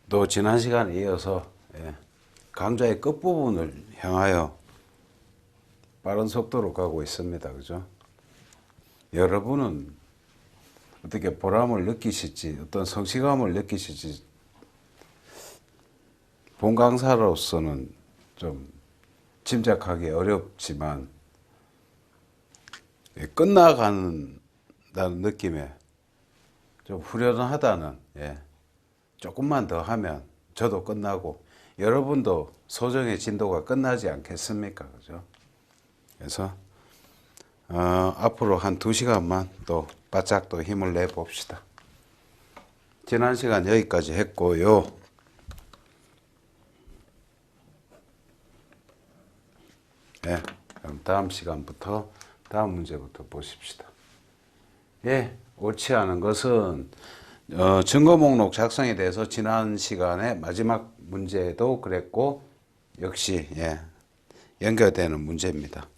또 지난 시간에 이어서 강좌의 끝부분을 향하여 빠른 속도로 가고 있습니다. 그죠? 여러분은 어떻게 보람을 느끼실지, 어떤 성취감을 느끼실지, 본 강사로서는 좀 짐작하기 어렵지만, 끝나간다는 느낌에 좀 후련하다는, 조금만 더 하면 저도 끝나고 여러분도 소정의 진도가 끝나지 않겠습니까? 그죠? 그래서 앞으로 한 2시간만 또 바짝 또 힘을 내 봅시다. 지난 시간 여기까지 했고요. 그럼 다음 시간부터 다음 문제부터 보십시다. 옳지 않은 것은 증거 목록 작성에 대해서 지난 시간에 마지막 문제도 그랬고 역시 연결되는 문제입니다.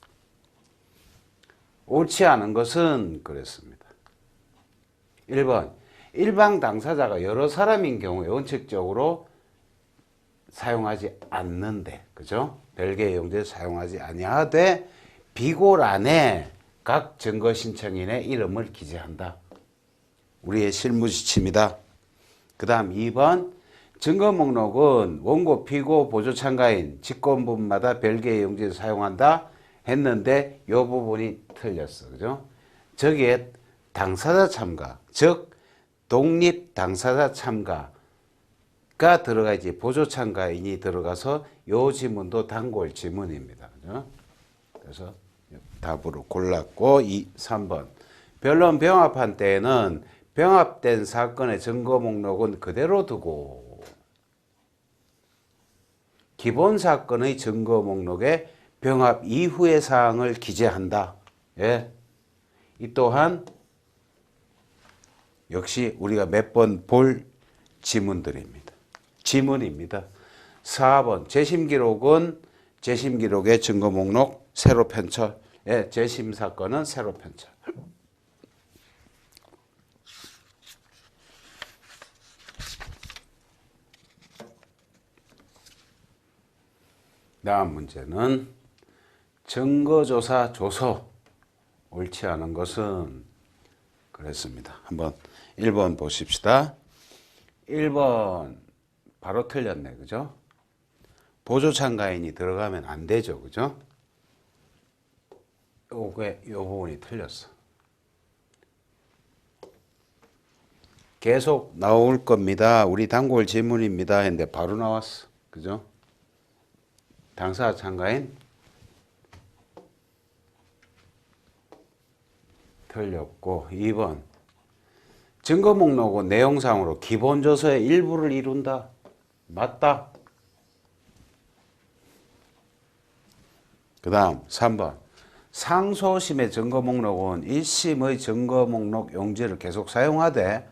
옳지 않은 것은 그랬습니다. 1번 일방 당사자가 여러 사람인 경우에 원칙적으로 사용하지 않는데, 그죠? 별개의 용지를 사용하지 아니하되 비고란에 각 증거 신청인의 이름을 기재한다. 우리의 실무지침이다. 그 다음 2번 증거 목록은 원고, 피고, 보조 참가인, 직권분마다 별개의 용지를 사용한다 했는데 이 부분이 틀렸어. 그죠? 저기에 당사자 참가, 즉 독립 당사자 참가가 들어가야지 보조 참가인이 들어가서 이 지문도 단골 지문입니다. 그죠? 그래서 답으로 골랐고 3번 변론 병합한 때에는 병합된 사건의 증거 목록은 그대로 두고 기본 사건의 증거 목록에 병합 이후의 사항을 기재한다. 이 또한 역시 우리가 몇 번 볼 지문들입니다. 지문입니다. 4번 재심기록은 재심기록의 증거 목록 새로 편철. 재심 사건은 새로 편철. 다음 문제는 증거조사 조서. 옳지 않은 것은 그랬습니다. 한번 1번 보십시다. 1번 바로 틀렸네. 그죠? 보조 참가인이 들어가면 안 되죠. 그죠? 요 부분이 틀렸어. 계속 나올 겁니다. 우리 단골 질문입니다. 했는데 바로 나왔어. 그죠? 당사자 참가인 틀렸고 2번 증거 목록은 내용상으로 기본 조서의 일부를 이룬다. 맞다. 그 다음 3번 상소심의 증거 목록은 1심의 증거 목록 용지를 계속 사용하되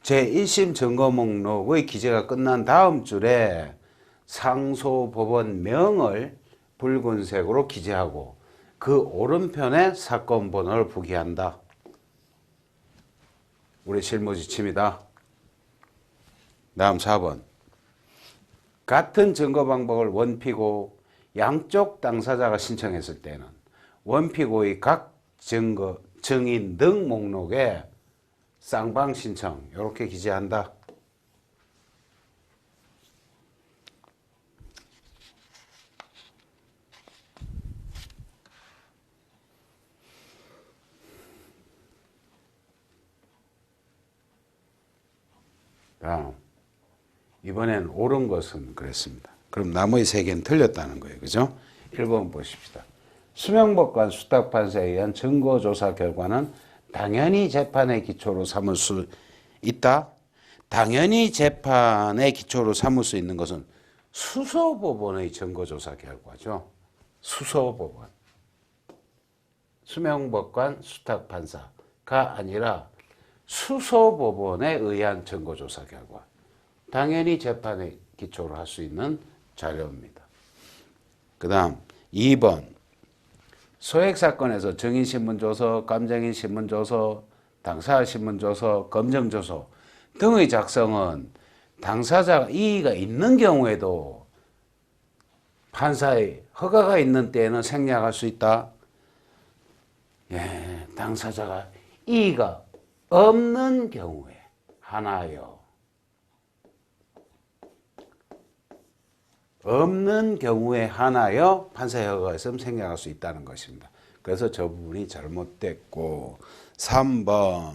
제1심 증거 목록의 기재가 끝난 다음 줄에 상소법원명을 붉은색으로 기재하고 그 오른편에 사건 번호를 부기한다. 우리 실무지침이다. 다음 4번 같은 증거 방법을 원피고 양쪽 당사자가 신청했을 때는 원피고의 각 증거, 증인 등 목록에 쌍방 신청 이렇게 기재한다. 다음 이번엔 옳은 것은 그랬습니다. 그럼 나머지 3개는 틀렸다는 거예요. 그죠? 1번 보십시다. 수명법관 수탁판사에 의한 증거조사 결과는 당연히 재판의 기초로 삼을 수 있다. 당연히 재판의 기초로 삼을 수 있는 것은 수소법원의 증거조사 결과죠. 수소법원. 수명법관 수탁판사가 아니라 수소법원에 의한 증거조사 결과. 당연히 재판의 기초로 할 수 있는 자료입니다. 그 다음 2번 소액사건에서 증인신문조서, 감정인신문조서, 당사자신문조서, 검정조서 등의 작성은 당사자가 이의가 있는 경우에도 판사의 허가가 있는 때에는 생략할 수 있다. 예, 당사자가 이의가 없는 경우에 하나요. 없는 경우에 하나여 판사의 허가가 있으면 생략할 수 있다는 것입니다. 그래서 저 부분이 잘못됐고 3번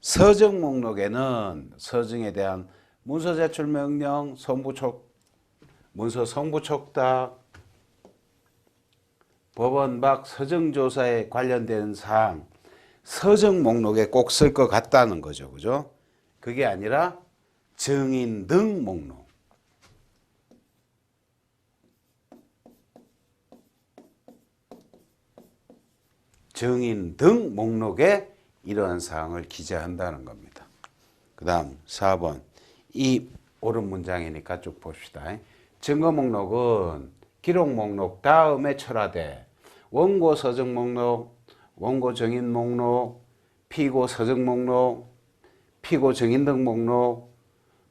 서정 목록에는 서정에 대한 문서 제출 명령, 문서 성부 촉탁, 법원 밖 서정 조사에 관련된 사항 서정 목록에 꼭 쓸 것 같다는 거죠. 그죠? 그게 아니라 증인 등 목록. 증인 등 목록에 이러한 사항을 기재한다는 겁니다. 그 다음 4번 이 옳은 문장이니까 쭉 봅시다. 증거 목록은 기록 목록 다음에 철화돼 원고 서정 목록, 원고 증인 목록, 피고 서정 목록, 피고 증인 등 목록,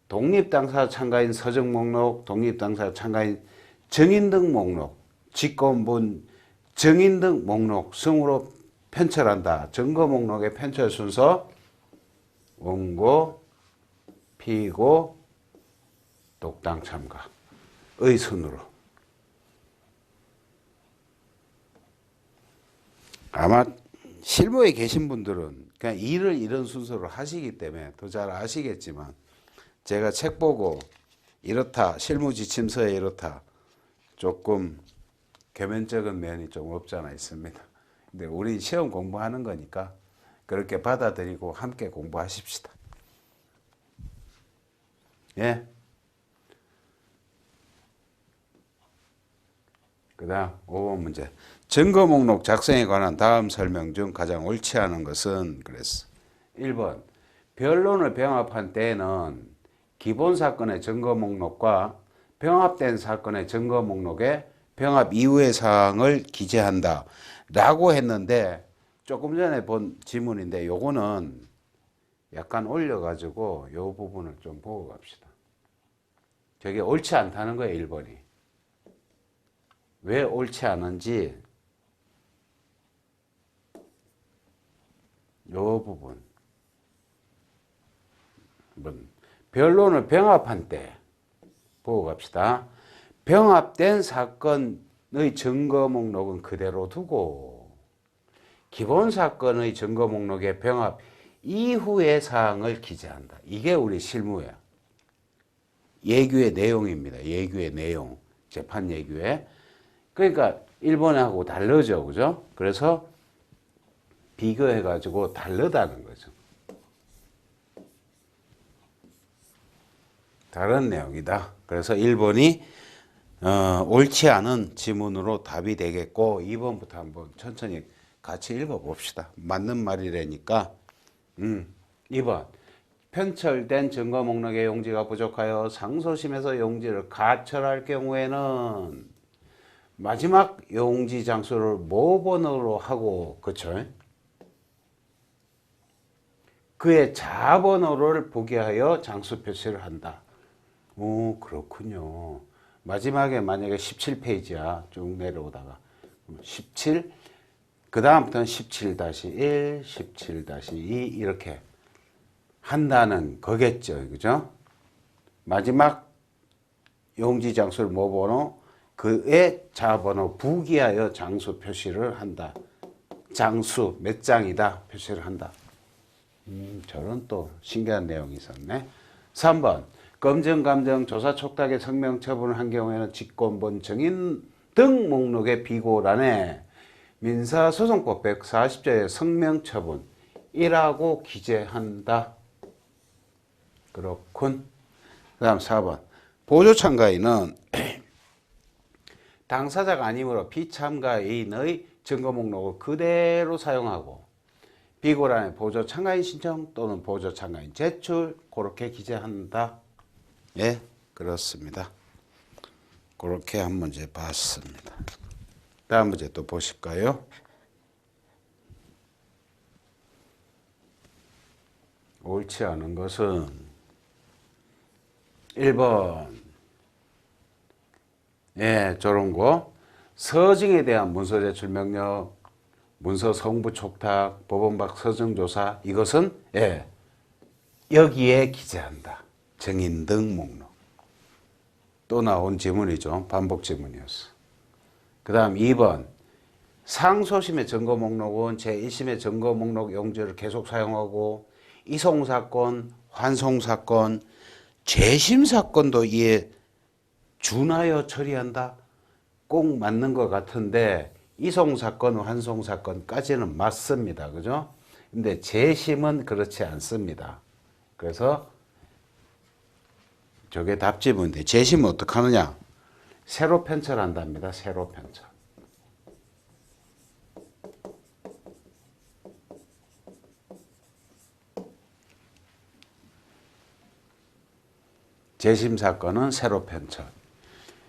독립당사자 참가인 서정 목록, 독립당사자 참가인 증인 등 목록, 직권분 증인 등 목록 승으로 편철한다. 증거 목록의 편철 순서 원고, 피고, 독당 참가의 순으로. 아마 실무에 계신 분들은 그냥 일을 이런 순서로 하시기 때문에 더 잘 아시겠지만 제가 책 보고 이렇다, 실무 지침서에 이렇다 조금 개면적인 면이 좀 없지 않아 있습니다. 근데 우리 시험 공부하는 거니까 그렇게 받아들이고 함께 공부하십시다. 예. 그 다음 5번 문제. 증거 목록 작성에 관한 다음 설명 중 가장 옳지 않은 것은 그랬어. 1번 변론을 병합한 때에는 기본 사건의 증거 목록과 병합된 사건의 증거 목록에 병합 이후의 사항을 기재한다 라고 했는데 조금 전에 본 지문인데 요거는 약간 올려가지고 요 부분을 좀 보고 갑시다. 저게 옳지 않다는 거예요. 1번이. 왜 옳지 않은지 요 부분 변론을 병합한 때 보고 갑시다. 병합된 사건의 증거 목록은 그대로 두고 기본 사건의 증거 목록에 병합 이후의 사항을 기재한다. 이게 우리 실무야. 예규의 내용입니다. 예규의 내용. 재판 예규에. 그러니까 1번하고 다르죠. 그죠? 그래서 비교해가지고 다르다는 거죠. 다른 내용이다. 그래서 1번이 옳지 않은 지문으로 답이 되겠고 2번부터 한번 천천히 같이 읽어봅시다. 맞는 말이라니까. 2번 편철된 증거 목록의 용지가 부족하여 상소심에서 용지를 가철할 경우에는 마지막 용지 장소를 모번호로 하고 그쵸? 그의 자번호를 부기하여 장수 표시를 한다. 오, 그렇군요. 마지막에 만약에 17페이지야. 쭉 내려오다가 17, 그 다음부터는 17-1, 17-2 이렇게 한다는 거겠죠. 그죠? 마지막 용지 장수를 모번호, 그의 자번호 부기하여 장수 표시를 한다. 장수 몇 장이다 표시를 한다. 저런 또 신기한 내용이 있었네. 3번 검증, 감정, 조사 촉탁의 성명 처분을 한 경우에는 직권본 증인 등 목록의 비고란에 민사소송법 140조의 성명 처분이라고 기재한다. 그렇군. 그 다음 4번 보조참가인은 당사자가 아니므로 비참가인의 증거 목록을 그대로 사용하고 비고란의 보조참가인 신청 또는 보조참가인 제출 그렇게 기재한다. 예, 그렇습니다. 그렇게 한 문제 봤습니다. 다음 문제 또 보실까요? 옳지 않은 것은 1번 예, 저런 거 서증에 대한 문서 제출 명령, 문서 성부 촉탁, 법원 밖 서증 조사 이것은 예, 여기에 기재한다. 증인 등 목록. 또 나온 지문이죠. 반복 지문이었어. 그 다음 2번 상소심의 증거 목록은 제1심의 증거 목록 용지를 계속 사용하고 이송사건, 환송사건, 재심사건도 이에 준하여 처리한다. 꼭 맞는 것 같은데 이송사건, 환송사건까지는 맞습니다. 그죠? 근데 재심은 그렇지 않습니다. 그래서 저게 답지문인데 재심은 어떻게 하느냐? 새로 편철한답니다. 새로 편철. 재심 사건은 새로 편철.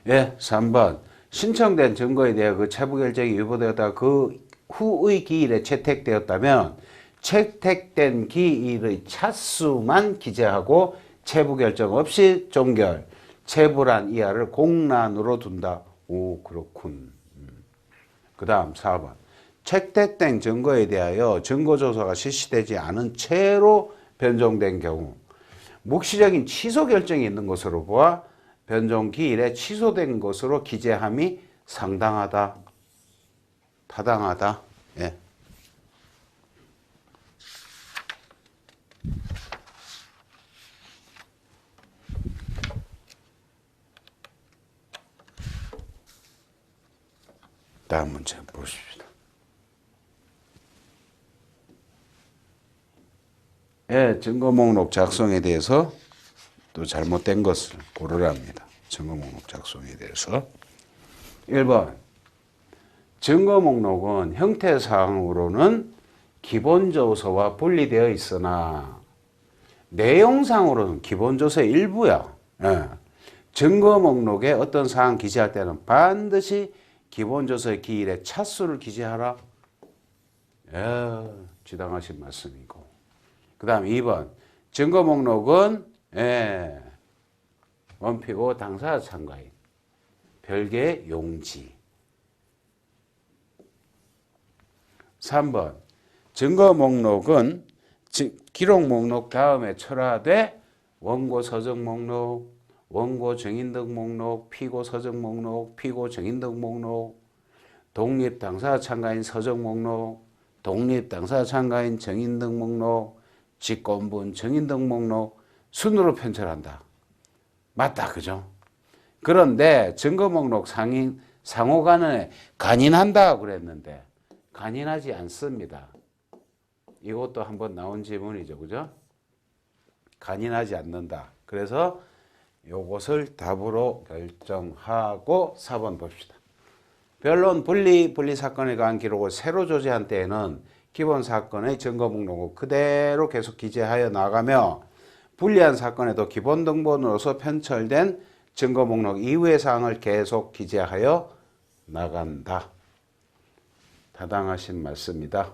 예, 3번. 신청된 증거에 대해 그 체부 결정이 유보되었다 그 후의 기일에 채택되었다면 채택된 기일의 차수만 기재하고 체부 결정 없이 종결, 체부란 이하를 공란으로 둔다. 오, 그렇군. 그 다음 4번. 채택된 증거에 대하여 증거조사가 실시되지 않은 채로 변종된 경우 묵시적인 취소 결정이 있는 것으로 보아 변종 기일에 취소된 것으로 기재함이 상당하다, 타당하다. 예. 다음 문제 보십시다. 예, 증거 목록 작성에 대해서 또 잘못된 것을 고르랍니다. 증거 목록 작성에 대해서. 1번. 증거 목록은 형태상으로는 기본조서와 분리되어 있으나 내용상으로는 기본조서의 일부야. 예. 증거 목록에 어떤 사항 기재할 때는 반드시 기본조서의 기일에 차수를 기재하라. 예, 지당하신 말씀이고. 그 다음 2번. 증거 목록은 예, 원피고 당사자 참가인 별개의 용지. 3번. 증거 목록은 기록 목록 다음에 철화돼 원고 서적 목록, 원고 증인 등 목록, 피고 서적 목록, 피고 증인 등 목록, 독립 당사자 참가인 서적 목록, 독립 당사자 참가인 증인 등 목록, 직권분 증인 등 목록 순으로 편철한다. 맞다, 그죠? 그런데 증거 목록 상호 간에 간인한다 그랬는데 간인하지 않습니다. 이것도 한번 나온 지문이죠, 그죠? 간인하지 않는다. 그래서 요것을 답으로 결정하고 4번 봅시다. 변론 분리 사건에 관한 기록을 새로 조제한 때에는 기본 사건의 증거 목록을 그대로 계속 기재하여 나가며 분리한 사건에도 기본 등본으로서 편철된 증거 목록 이후의 사항을 계속 기재하여 나간다. 타당하신 말씀이다.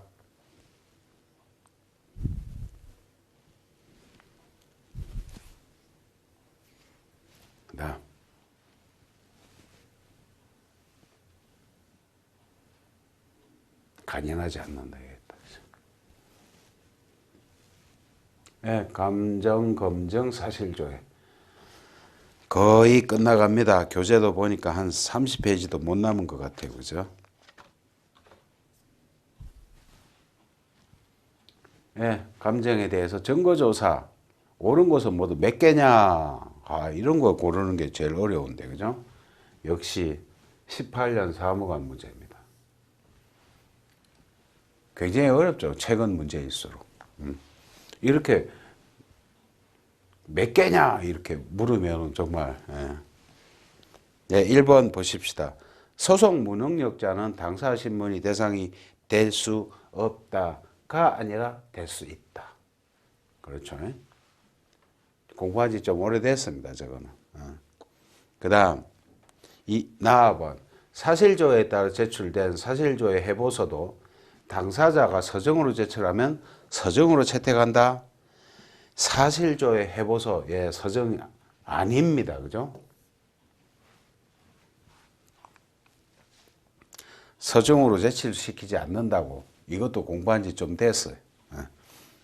그다음 간연하지 않는다. 네, 감정, 검증, 사실조회. 거의 끝나갑니다. 교재도 보니까 한 30페이지도 못 남은 것 같아요. 그죠? 네, 감정에 대해서 증거조사. 옳은 것은 모두 몇 개냐. 이런 거 고르는 게 제일 어려운데. 그죠? 역시 18년 사무관 문제입니다. 굉장히 어렵죠. 최근 문제일수록. 이렇게 몇 개냐 이렇게 물으면 정말 네, 1번 보십시다. 소속 무능력자는 당사 신문이 대상이 될 수 없다가 아니라 될 수 있다. 그렇죠. 공부한 지 좀 오래됐습니다. 저거는. 그 다음 나아번 사실조회에 따라 제출된 사실조회 해보서도 당사자가 서정으로 제출하면 서정으로 채택한다. 사실조의 해보서의 서정이 아닙니다. 그죠? 서정으로 제출시키지 않는다고. 이것도 공부한 지 좀 됐어요.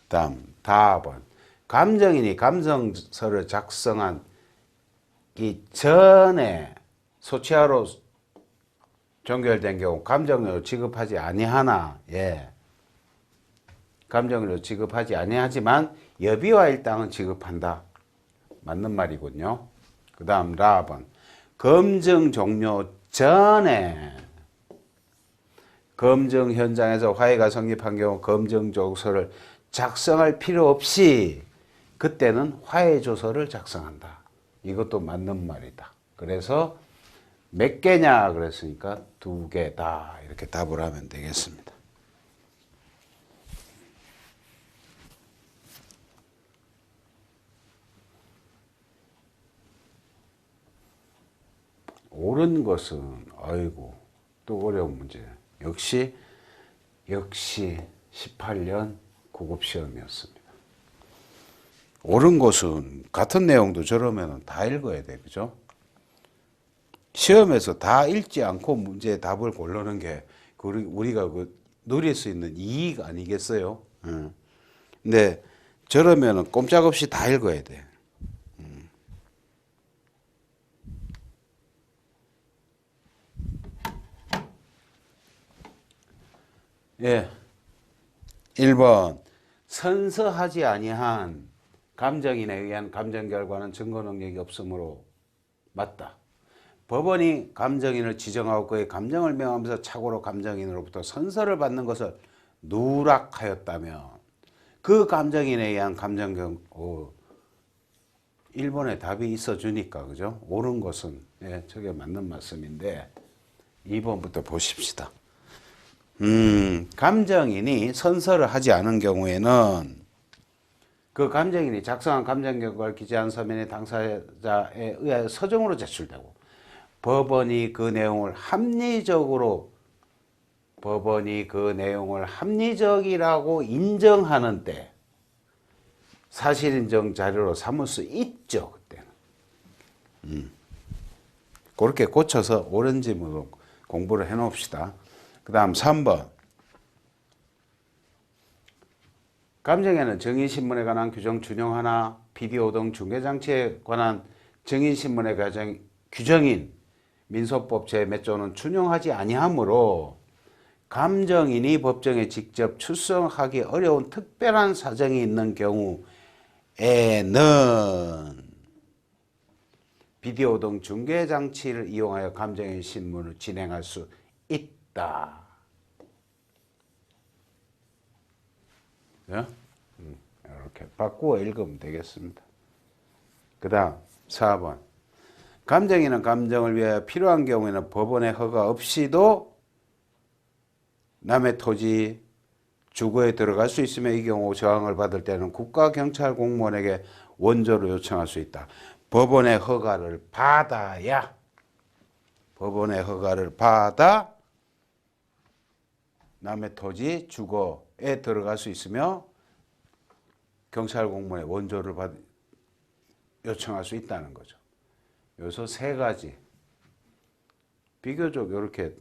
다음 답은 감정인이 감정서를 작성한 이 전에 소치하로 종결된 경우 감정료를 지급하지 아니하나. 예. 감정료를 지급하지 아니하지만 여비와 일당은 지급한다. 맞는 말이군요. 그 다음 라번 검증 종료 전에 검증 현장에서 화해가 성립한 경우 검증 조서를 작성할 필요 없이 그때는 화해 조서를 작성한다. 이것도 맞는 말이다. 그래서 몇 개냐 그랬으니까 2개다. 이렇게 답을 하면 되겠습니다. 옳은 것은 아이고 또 어려운 문제. 역시 18년 구급 시험이었습니다. 옳은 것은 같은 내용도 저러면 다 읽어야 돼. 그죠? 시험에서 다 읽지 않고 문제의 답을 고르는 게 우리가 누릴 수 있는 이익 아니겠어요? 근데 저러면 꼼짝없이 다 읽어야 돼. 예. 1번 선서하지 아니한 감정인에 의한 감정 결과는 증거 능력이 없으므로 맞다. 법원이 감정인을 지정하고 그의 감정을 명하면서 착오로 감정인으로부터 선서를 받는 것을 누락하였다면 그 감정인에 의한 감정 결과 1번에 답이 있어 주니까 그죠? 옳은 것은 예, 저게 맞는 말씀인데 2번부터 보십시다. 감정인이 선서를 하지 않은 경우에는 그 감정인이 작성한 감정 결과를 기재한 서면이 당사자에 의하여 서정으로 제출되고 법원이 그 내용을 합리적이라고 인정하는 때 사실인정 자료로 삼을 수 있죠. 그때는. 그렇게 고쳐서 옳은지 공부를 해 놓읍시다. 그 다음 3번 감정에는 증인신문에 관한 규정 준용하나 비디오 등 중개장치에 관한 증인신문의 규정인 민소법 제 몇 조는 준용하지 아니하므로 감정인이 법정에 직접 출석하기 어려운 특별한 사정이 있는 경우에는 비디오 등 중개장치를 이용하여 감정인 신문을 진행할 수 있다. 이렇게 바꾸어 읽으면 되겠습니다. 그 다음 4번 감정인은 감정을 위하여 필요한 경우에는 법원의 허가 없이도 남의 토지 주거에 들어갈 수 있으며 이 경우 저항을 받을 때는 국가경찰 공무원에게 원조를 요청할 수 있다. 법원의 허가를 받아 남의 토지 주거에 들어갈 수 있으며 경찰 공무원의 원조를 요청할 수 있다는 거죠. 여기서 3가지 비교적 이렇게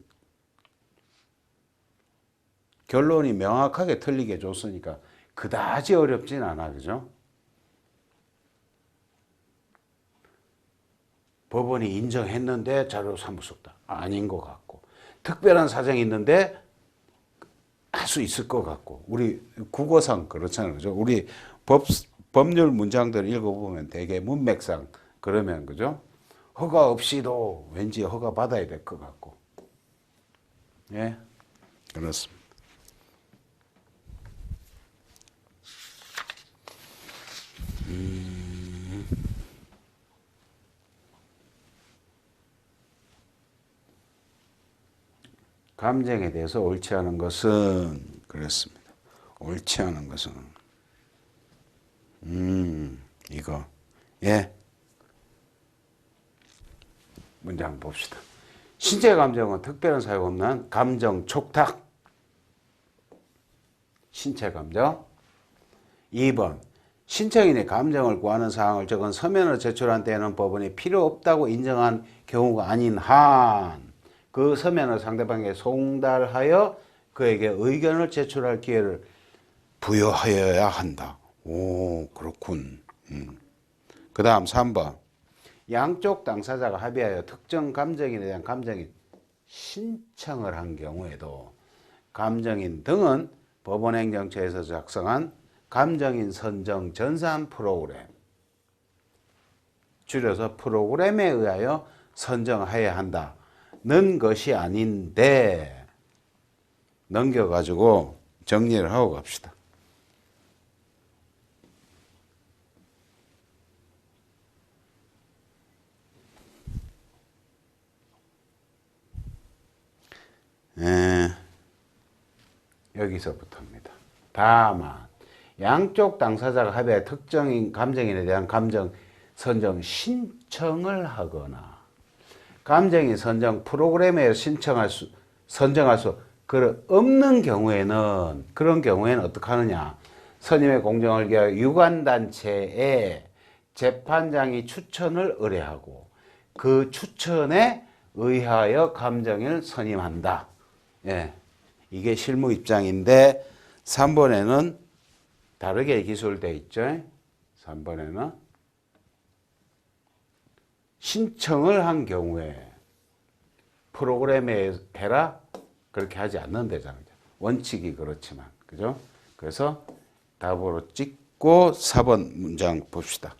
결론이 명확하게 틀리게 줬으니까 그다지 어렵진 않아. 그죠? 법원이 인정했는데 자료로 삼을 수 없다. 아닌 것 같고 특별한 사정이 있는데 할 수 있을 것 같고 우리 국어상 그렇잖아요. 그죠? 우리 법률 문장들 읽어보면 되게 문맥상 그러면 그죠? 허가 없이도 왠지 허가 받아야 될 것 같고 예 그렇습니다. 감정에 대해서 옳지 않은 것은 그렇습니다. 옳지 않은 것은 이거 예 문제 한번 봅시다. 신체 감정은 특별한 사유 없는 감정 촉탁 신체 감정. 2번 신청인이 감정을 구하는 사항을 적은 서면을 제출한 때에는 법원이 필요 없다고 인정한 경우가 아닌 한 그 서면을 상대방에게 송달하여 그에게 의견을 제출할 기회를 부여하여야 한다. 오, 그렇군. 그 다음 3번. 양쪽 당사자가 합의하여 특정 감정인에 대한 감정인 신청을 한 경우에도 감정인 등은 법원행정처에서 작성한 감정인 선정 전산 프로그램, 줄여서 프로그램에 의하여 선정해야 한다는 것이 아닌데, 넘겨가지고 정리를 하고 갑시다. 여기서부터입니다. 다만 양쪽 당사자가 합의해 특정인 감정인에 대한 감정 선정 신청을 하거나 감정인 선정 프로그램에 선정할 수 없는 경우에는, 그런 경우에는 어떻게 하느냐? 선임의 공정을 위하여 유관단체에 재판장이 추천을 의뢰하고 그 추천에 의하여 감정인을 선임한다. 예, 이게 실무 입장인데 3번에는 다르게 기술되어 있죠. 3번에는 신청을 한 경우에 프로그램에 해라 그렇게 하지 않는다잖아요. 원칙이 그렇지만, 그죠? 그래서 답으로 찍고 4번 문장 봅시다.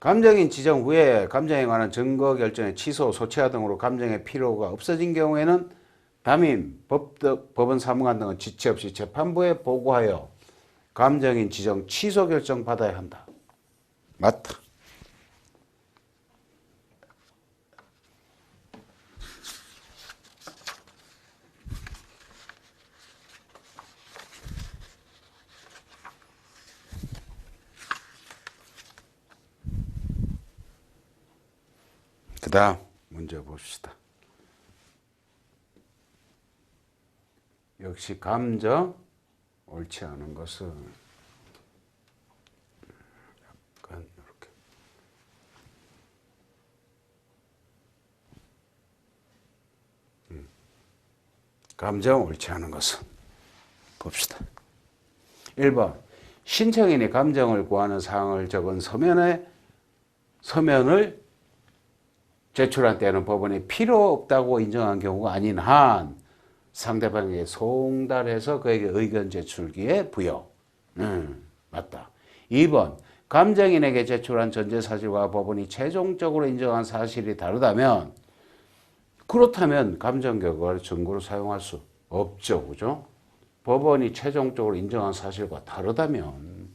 감정인 지정 후에 감정에 관한 증거 결정의 취소, 소취하 등으로 감정의 필요가 없어진 경우에는 담임, 법원 사무관 등은 지체 없이 재판부에 보고하여 감정인 지정 취소 결정 받아야 한다. 맞다. 그 다음 문제 봅시다. 역시 감정 옳지 않은 것은 약간 이렇게 감정 옳지 않은 것은 봅시다. 1번 신청인이 감정을 구하는 사항을 적은 서면을 제출한 때는 법원이 필요 없다고 인정한 경우가 아닌 한 상대방에게 송달해서 그에게 의견 제출기에 부여. 맞다. 2번 감정인에게 제출한 전제 사실과 법원이 최종적으로 인정한 사실이 다르다면, 그렇다면 감정 결과를 증거로 사용할 수 없죠. 그죠? 법원이 최종적으로 인정한 사실과 다르다면.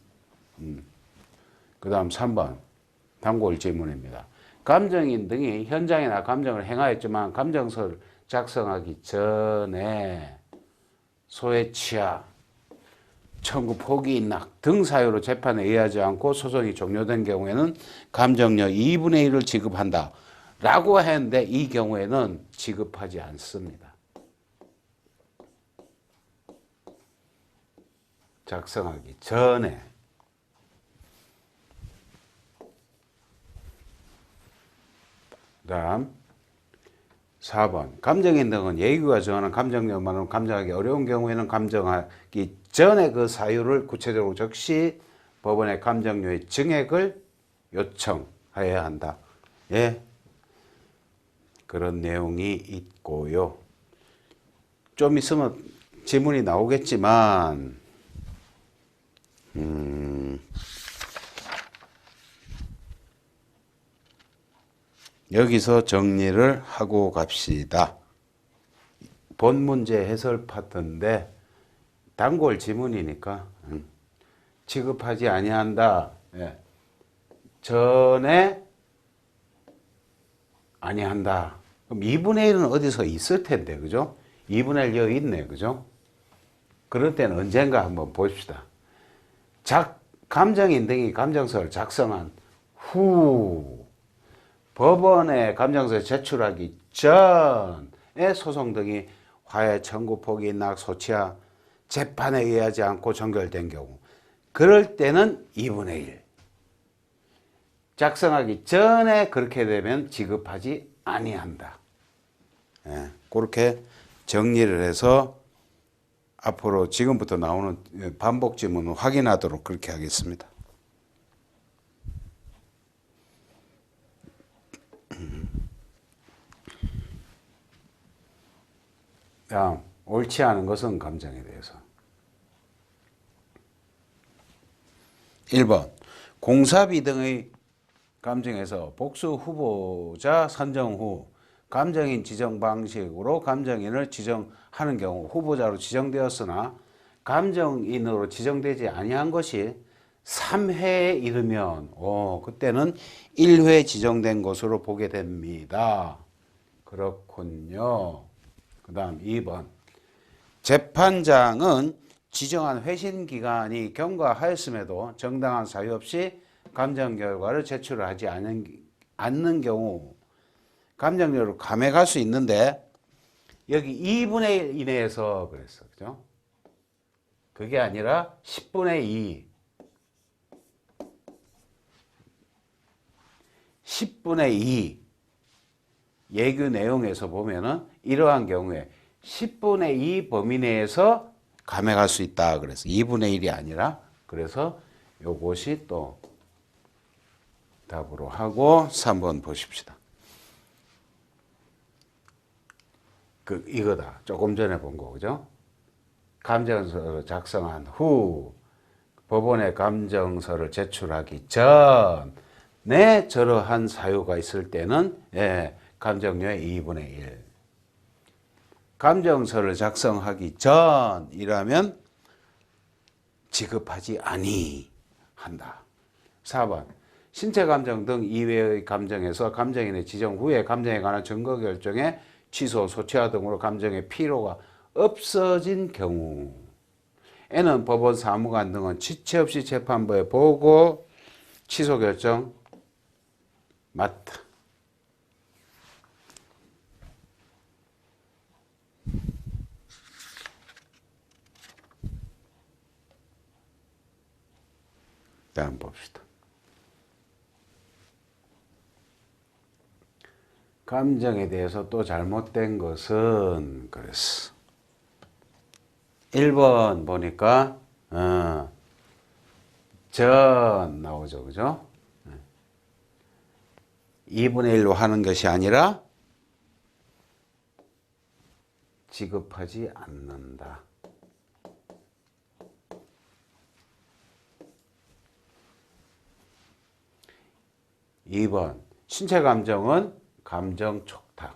그 다음 3번 단골 질문입니다. 감정인 등이 현장에나 감정을 행하였지만 감정서를 작성하기 전에 소외치하, 청구 포기 인락 등 사유로 재판에 의하지 않고 소송이 종료된 경우에는 감정료 2분의 1을 지급한다 라고 했는데, 이 경우에는 지급하지 않습니다. 작성하기 전에. 다음 4번 감정인 등은 예규가 정하는 감정료만으로 감정하기 어려운 경우에는 감정하기 전에 그 사유를 구체적으로 적시 법원에 감정료의 증액을 요청해야 한다. 예, 그런 내용이 있고요. 좀 있으면 지문이 나오겠지만 여기서 정리를 하고 갑시다. 본 문제 해설 파트인데 단골 지문이니까 지급하지 아니한다. 예. 전에 아니한다. 그럼 2분의 1은 어디서 있을 텐데, 그죠? 2분의 1 여기 있네, 그죠? 그럴 때는 언젠가 한번 봅시다. 감정인 등이 감정서를 작성한 후 법원에 감정서 제출하기 전에 소송 등이 화해, 청구, 포기, 낙, 소취하, 재판에 의하지 않고 종결된 경우, 그럴 때는 2분의 1. 작성하기 전에 그렇게 되면 지급하지 아니한다. 예, 그렇게 정리를 해서 앞으로 지금부터 나오는 반복 지문을 확인하도록 그렇게 하겠습니다. 다음, 옳지 않은 것은 감정에 대해서. 1번, 공사비 등의 감정에서 복수 후보자 선정 후 감정인 지정 방식으로 감정인을 지정하는 경우 후보자로 지정되었으나 감정인으로 지정되지 아니한 것이 3회에 이르면 그때는 1회 지정된 것으로 보게 됩니다. 그렇군요. 그 다음 2번, 재판장은 지정한 회신 기간이 경과하였음에도 정당한 사유 없이 감정 결과를 제출하지 않는 경우 감정료를 감액할 수 있는데 여기 2분의 1 이내에서 그랬어. 그죠? 그게 아니라 10분의 2. 10분의 2 예규 내용에서 보면은 이러한 경우에 10분의 2 범위 내에서 감액할 수 있다. 그래서 2분의 1이 아니라 그래서 요것이 또 답으로 하고 3번 보십시다. 이거다. 조금 전에 본 거, 그죠? 감정서를 작성한 후 법원에 감정서를 제출하기 전에 저러한 사유가 있을 때는 감정료의 2분의 1. 감정서를 작성하기 전이라면 지급하지 아니한다. 4번. 신체 감정 등 이외의 감정에서 감정인의 지정 후에 감정에 관한 증거 결정에 취소, 소취하 등으로 감정의 필요가 없어진 경우 에는 법원 사무관 등은 지체 없이 재판부에 보고 취소 결정 맞다. 다음 봅시다. 감정에 대해서 또 잘못된 것은 그랬어. 1번 보니까 전 나오죠. 그죠? 2분의 1로 하는 것이 아니라 지급하지 않는다. 2번 신체 감정은 감정 촉탁.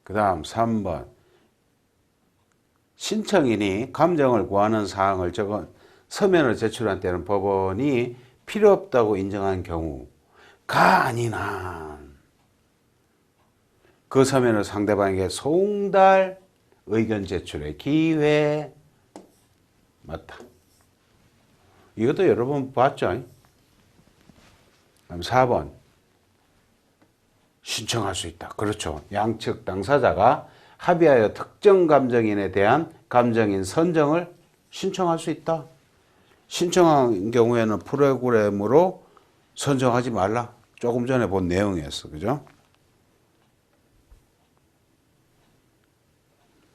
그 다음 3번 신청인이 감정을 구하는 사항을 적은 서면을 제출한 때는 법원이 필요 없다고 인정한 경우가 아닌 한 그 서면을 상대방에게 송달 의견 제출의 기회 맞다. 이것도 여러 번 봤죠. 그럼 4번 신청할 수 있다. 그렇죠. 양측 당사자가 합의하여 특정 감정인에 대한 감정인 선정을 신청할 수 있다. 신청한 경우에는 프로그램으로 선정하지 말라. 조금 전에 본 내용이었어. 그죠?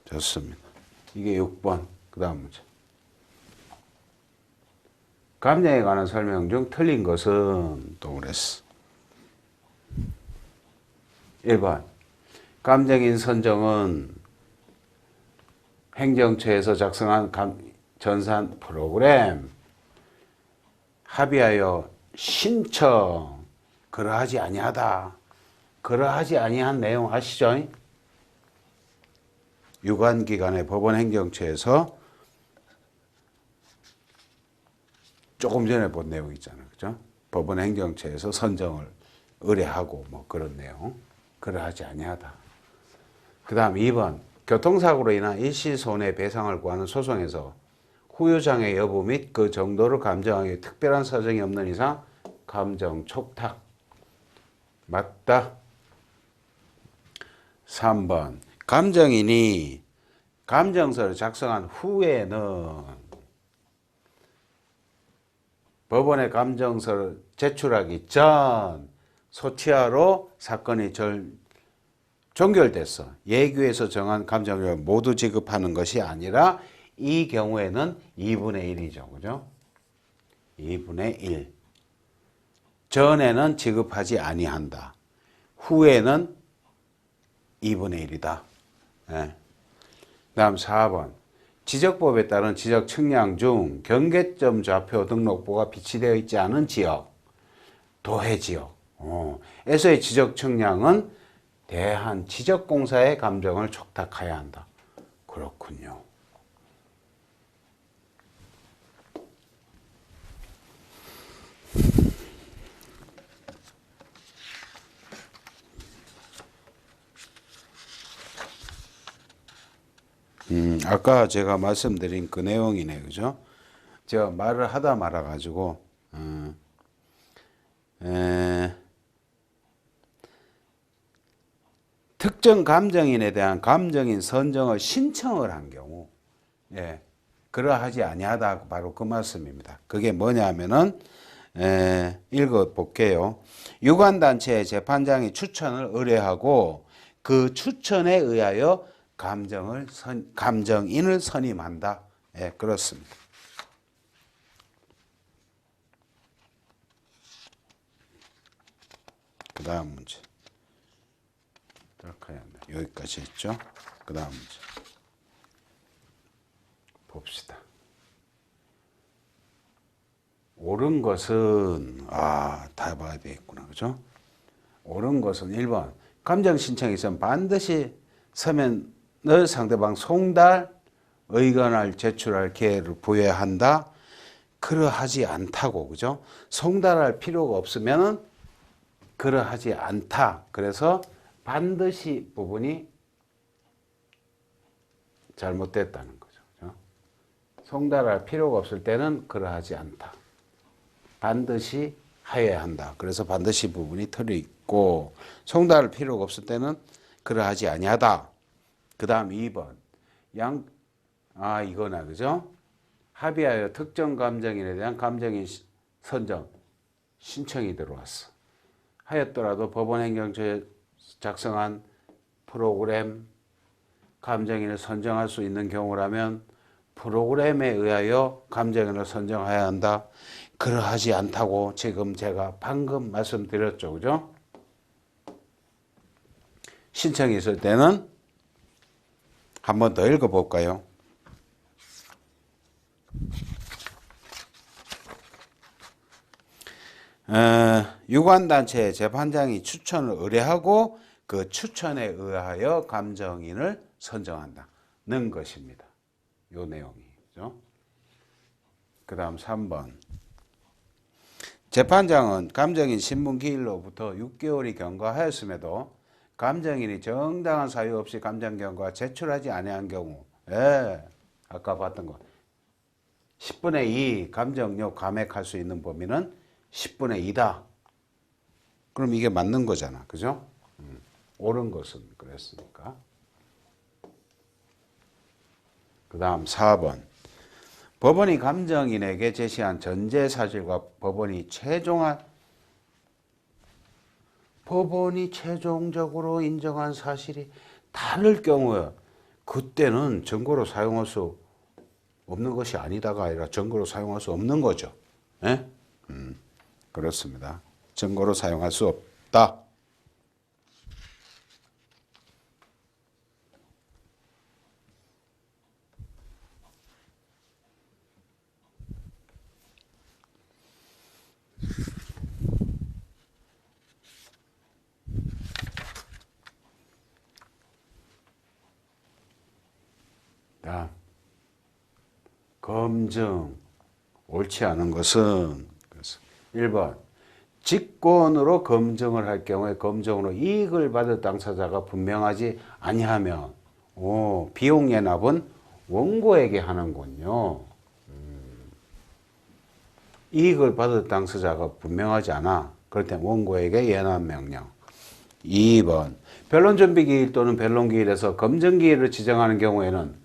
좋습니다. 이게 6번. 그 다음 문제. 감정에 관한 설명 중 틀린 것은 또 그랬어. 1번. 감정인 선정은 행정처에서 작성한 전산 프로그램 합의하여 신청 그러하지 아니하다. 그러하지 아니한 내용 아시죠? 유관기관의 법원 행정처에서 조금 전에 본 내용 있잖아요. 그죠? 법원 행정처에서 선정을 의뢰하고 뭐 그런 내용. 그러하지 아니하다. 그 다음 2번. 교통사고로 인한 일시 손해배상을 구하는 소송에서 후유장애 여부 및 그 정도를 감정하기 특별한 사정이 없는 이상 감정 촉탁. 감정인이 감정서를 작성한 후에는 법원에 감정서를 제출하기 전 소치하로 사건이 종결됐어. 예규에서 정한 감정을 모두 지급하는 것이 아니라 이 경우에는 2분의 1이죠. 그죠? 2분의 1. 전에는 지급하지 아니한다. 후에는 2분의 1이다. 네. 다음 4번. 지적법에 따른 지적 측량 중 경계점 좌표 등록부가 비치되어 있지 않은 지역, 도해지역 에서의 지적 측량은 대한 지적공사의 감정을 촉탁해야 한다. 그렇군요. 아까 제가 말씀드린 그 내용이네, 그죠? 제가 말을 하다 말아가지고, 특정 감정인에 대한 감정인 선정을 신청을 한 경우, 예, 그러하지 아니하다, 바로 그 말씀입니다. 그게 뭐냐면은, 읽어볼게요. 유관단체의 재판장이 추천을 의뢰하고 그 추천에 의하여 감정인을 선임한다. 예, 그렇습니다. 그 다음 문제. 여기까지 했죠. 그 다음 문제. 봅시다. 옳은 것은, 다 봐야 되겠구나. 그죠? 옳은 것은 1번. 감정 신청이 있으면 반드시 서면을 상대방 송달, 의견을 제출할 기회를 부여해야 한다. 그러하지 않다고. 그죠? 송달할 필요가 없으면은 그러하지 않다. 그래서 반드시 부분이 잘못됐다는 거죠. 그죠? 송달할 필요가 없을 때는 그러하지 않다. 반드시 하여야 한다. 그래서 반드시 부분이 틀려 있고 송달할 필요가 없을 때는 그러하지 아니하다. 그 다음 2번. 이거나, 그죠? 합의하여 특정 감정인에 대한 감정인 선정 신청이 들어왔어. 하였더라도 법원 행정처에 작성한 프로그램 감정인을 선정할 수 있는 경우라면 프로그램에 의하여 감정인을 선정해야 한다. 그러하지 않다고 지금 제가 방금 말씀드렸죠. 그죠? 신청이 있을 때는 한 번 더 읽어볼까요? 유관단체의 재판장이 추천을 의뢰하고 그 추천에 의하여 감정인을 선정한다는 것입니다. 요 내용이죠. 그 다음 3번. 재판장은 감정인 신문기일로부터 6개월이 경과하였음에도 감정인이 정당한 사유 없이 감정경과 제출하지 아니한 경우, 아까 봤던 거 10분의 2 감정료 감액할 수 있는 범위는 10분의 2다. 그럼 이게 맞는 거잖아. 그죠? 옳은 것은 그랬으니까. 그 다음 4번. 법원이 감정인에게 제시한 전제 사실과 법원이 최종적으로 인정한 사실이 다를 경우에 그때는 증거로 사용할 수 없는 것이 아니다가 아니라 증거로 사용할 수 없는 거죠. 예? 그렇습니다. 증거로 사용할 수 없다. 검증 옳지 않은 것은 1번 직권으로 검증을 할 경우에 검증으로 이익을 받을 당사자가 분명하지 아니하면 비용 예납은 원고에게 하는군요. 이익을 받을 당사자가 분명하지 않아. 그럴 때 원고에게 예납 명령. 2번 변론준비기일 또는 변론기일에서 검증기일을 지정하는 경우에는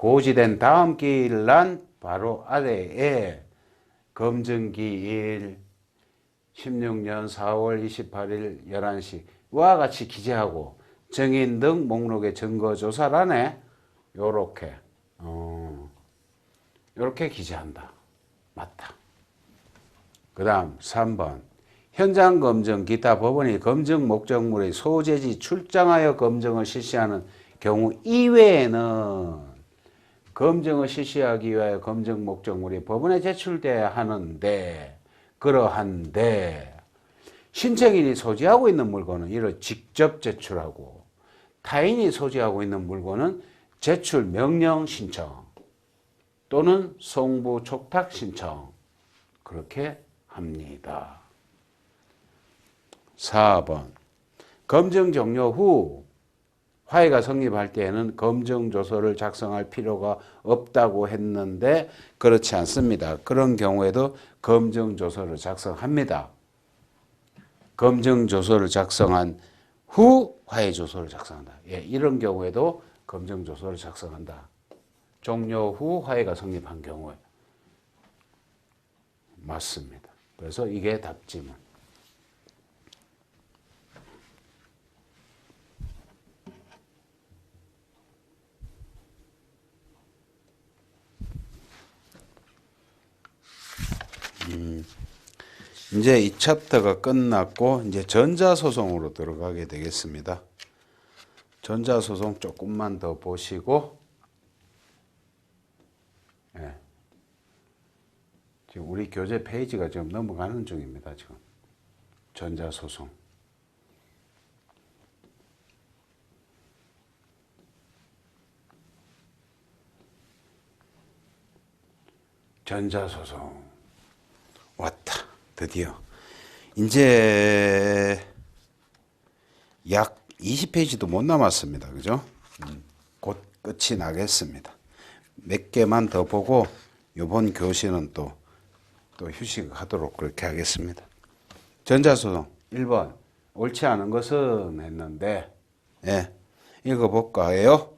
고지된 다음 기일란 바로 아래에 검증기일 16년 4월 28일 11시와 같이 기재하고 정인 등 목록의 증거조사란에 요렇게 요렇게 기재한다. 맞다. 그 다음 3번 현장 검증 기타 법원이 검증 목적물의 소재지 출장하여 검증을 실시하는 경우 이외에는 검증을 실시하기 위하여 검증 목적물이 법원에 제출돼야 하는데 그러한데 신청인이 소지하고 있는 물건은 이를 직접 제출하고 타인이 소지하고 있는 물건은 제출 명령 신청 또는 송부 촉탁 신청 그렇게 합니다. 4번 검증 종료 후 화해가 성립할 때에는 검증조서를 작성할 필요가 없다고 했는데 그렇지 않습니다. 그런 경우에도 검증조서를 작성합니다. 검증조서를 작성한 후 화해조서를 작성한다. 예, 이런 경우에도 검증조서를 작성한다. 종료 후 화해가 성립한 경우에 맞습니다. 그래서 이게 답지문. 이제 이 챕터가 끝났고 이제 전자소송으로 들어가게 되겠습니다. 전자소송 조금만 더 보시고 예. 지금 우리 교재 페이지가 지금 넘어가는 중입니다. 지금 전자소송. 전자소송 왔다. 드디어 이제 약 20페이지도 못 남았습니다. 그죠? 곧 끝이 나겠습니다. 몇 개만 더 보고 이번 교시는 또 휴식하도록 그렇게 하겠습니다. 전자소송 1번 옳지 않은 것은 했는데 예, 읽어볼까요?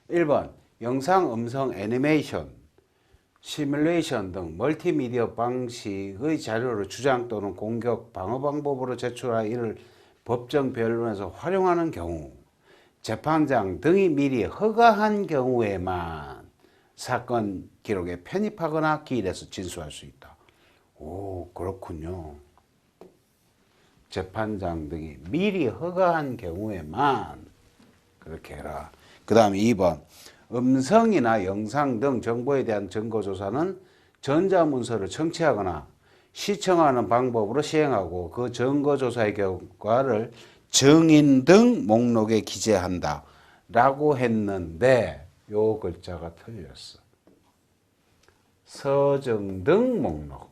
1번 영상, 음성, 애니메이션 시뮬레이션 등 멀티미디어 방식의 자료를 주장 또는 공격, 방어 방법으로 제출하여 이를 법정 변론에서 활용하는 경우 재판장 등이 미리 허가한 경우에만 사건 기록에 편입하거나 기일해서 진술할 수 있다. 오, 그렇군요. 재판장 등이 미리 허가한 경우에만 그렇게 해라. 그 다음 2번 음성이나 영상 등 정보에 대한 증거조사는 전자문서를 청취하거나 시청하는 방법으로 시행하고 그 증거조사의 결과를 정인 등 목록에 기재한다 라고 했는데 요 글자가 틀렸어. 서정 등 목록.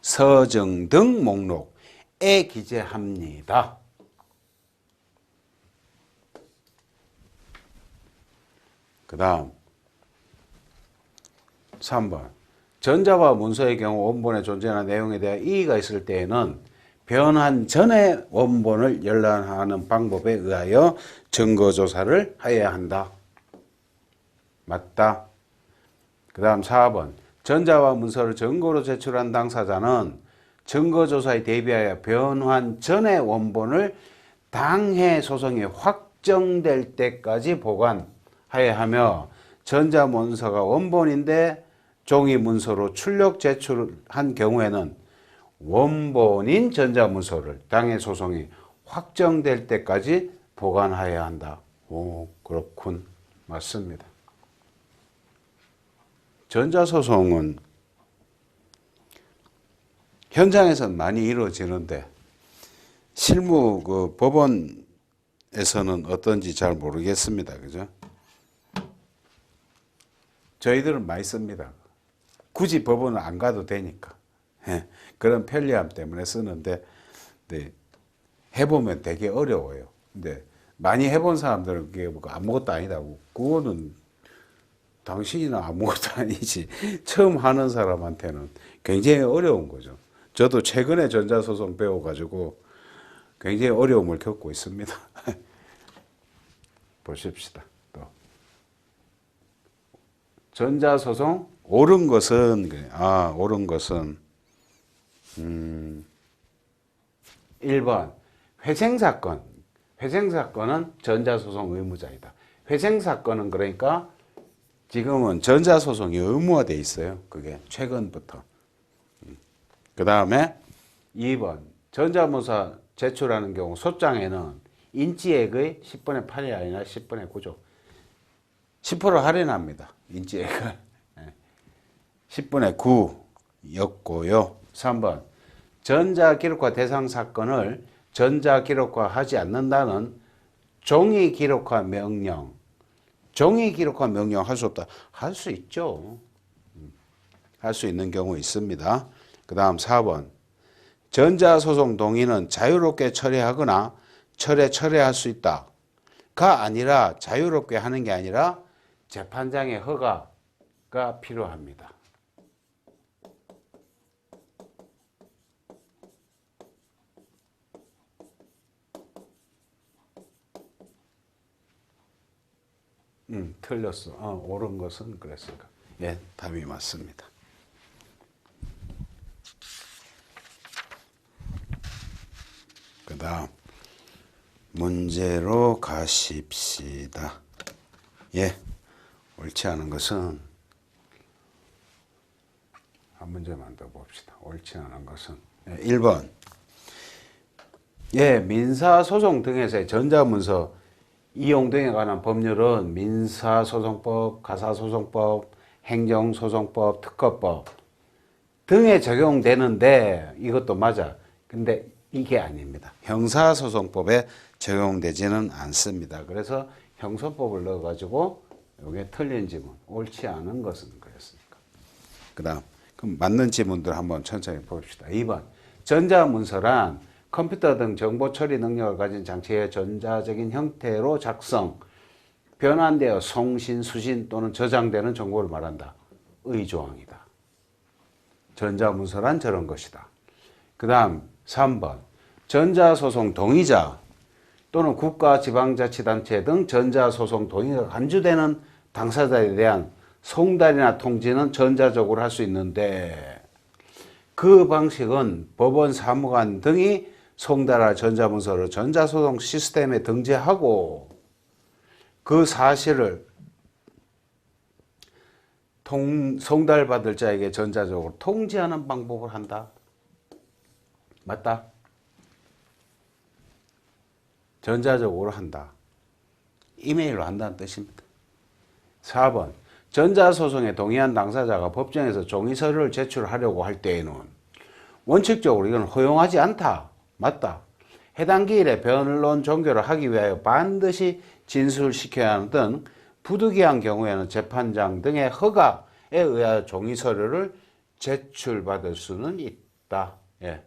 서정 등 목록에 기재합니다. 그 다음 3번 전자와 문서의 경우 원본의 존재나 내용에 대한 이의가 있을 때에는 변환 전에 원본을 열람하는 방법에 의하여 증거조사를 해야 한다. 맞다. 그 다음 4번 전자와 문서를 증거로 제출한 당사자는 증거조사에 대비하여 변환 전에 원본을 당해 소송이 확정될 때까지 보관해야 하며 전자문서가 원본인데 종이문서로 출력 제출한 경우에는 원본인 전자문서를 당해 소송이 확정될 때까지 보관해야 한다. 오, 그렇군. 맞습니다. 전자소송은 현장에서는 많이 이루어지는데 실무 그 법원에서는 어떤지 잘 모르겠습니다. 그죠? 저희들은 많이 씁니다. 굳이 법원을 안 가도 되니까. 예, 그런 편리함 때문에 쓰는데 네, 해보면 되게 어려워요. 근데 많이 해본 사람들은 그게 아무것도 아니다. 그거는 당신이나 아무것도 아니지. 처음 하는 사람한테는 굉장히 어려운 거죠. 저도 최근에 전자소송 배워가지고 굉장히 어려움을 겪고 있습니다. 보십시다. 또 전자소송 옳은 것은 옳은 것은 1번 회생사건. 회생사건은 전자소송 의무자이다. 회생사건은 그러니까 지금은 전자소송이 의무화되어 있어요. 그게 최근부터. 그 다음에 2번 전자문서 제출하는 경우 소장에는 인지액의 10분의 8이 아니라 10분의 9죠. 10% 할인합니다. 인지액을. 10분의 9였고요. 3번 전자기록화 대상 사건을 전자기록화하지 않는다는 종이기록화 명령. 종이기록화 명령 할 수 없다. 할 수 있죠. 할 수 있는 경우 있습니다. 그 다음 4번 전자소송 동의는 자유롭게 처리하거나 철회할 수 있다. 가 아니라 자유롭게 하는 게 아니라 재판장의 허가가 필요합니다. 틀렸어. 옳은 것은 그랬을까. 예, 답이 맞습니다. 그 다음 문제로 가십시다. 예, 옳지 않은 것은 한 문제만 더 봅시다. 옳지 않은 것은 1번 예, 민사소송 등에서의 전자문서 이용 등에 관한 법률은 민사소송법, 가사소송법, 행정소송법, 특허법 등에 적용되는데 이것도 맞아. 근데 이게 아닙니다. 형사소송법에 적용되지는 않습니다. 그래서 형소법을 넣어가지고 이게 틀린 지문, 옳지 않은 것은 그랬으니까. 그 다음 그럼 맞는 지문들 한번 천천히 봅시다. 2번 전자문서란 컴퓨터 등 정보 처리 능력을 가진 장치의 전자적인 형태로 작성, 변환되어 송신, 수신 또는 저장되는 정보를 말한다. 의 조항이다. 전자문서란 저런 것이다. 그 다음 3번 전자소송 동의자 또는 국가 지방자치단체 등 전자소송 동의가 간주되는 당사자에 대한 송달이나 통지는 전자적으로 할 수 있는데 그 방식은 법원 사무관 등이 송달할 전자문서를 전자소송 시스템에 등재하고 그 사실을 송달받을 자에게 전자적으로 통지하는 방법을 한다. 맞다? 전자적으로 한다. 이메일로 한다는 뜻입니다. 4번 전자소송에 동의한 당사자가 법정에서 종이서류를 제출하려고 할 때에는 원칙적으로 이건 허용하지 않다. 맞다. 해당 기일에 변론 종결을 하기 위하여 반드시 진술시켜야 하는 등 부득이한 경우에는 재판장 등의 허가에 의하여 종이서류를 제출받을 수는 있다. 예,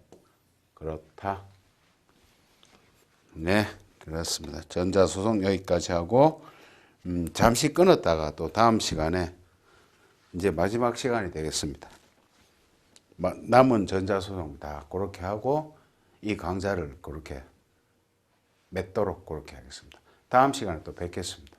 그렇다. 네, 그렇습니다. 전자소송 여기까지 하고 잠시 끊었다가 또 다음 시간에 이제 마지막 시간이 되겠습니다. 남은 전자소송 다 그렇게 하고 이 강좌를 그렇게 맺도록 그렇게 하겠습니다. 다음 시간에 또 뵙겠습니다.